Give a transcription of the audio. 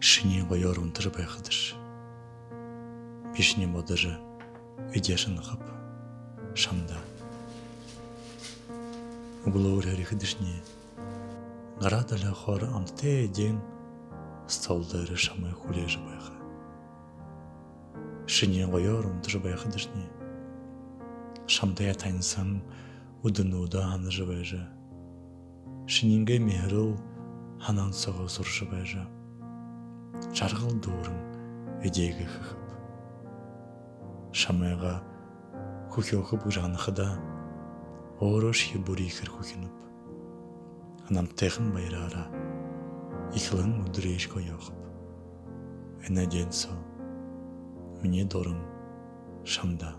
Шыне қойор ұнтыр байқыдыр. Пешіне бодыры өдешін қып шамда. Углауыр әрекідішіне ғарадылы қоры амты еден столдары шамай хулежі байқы. Шыне қойор ұнтыр байқыдышне шамда ятайынсан удынуда аныры байжы. Шыненге мехіру ханан соғы сұршы байжы. Жарғыл дұрын өдегі қықып. Шамайға көке оқып ұжанықыда орош ебури кір көкеніп. Анам теғын байрара иқылын ұдыреш қойоқып. Әнәден со, міне дұрын шамда.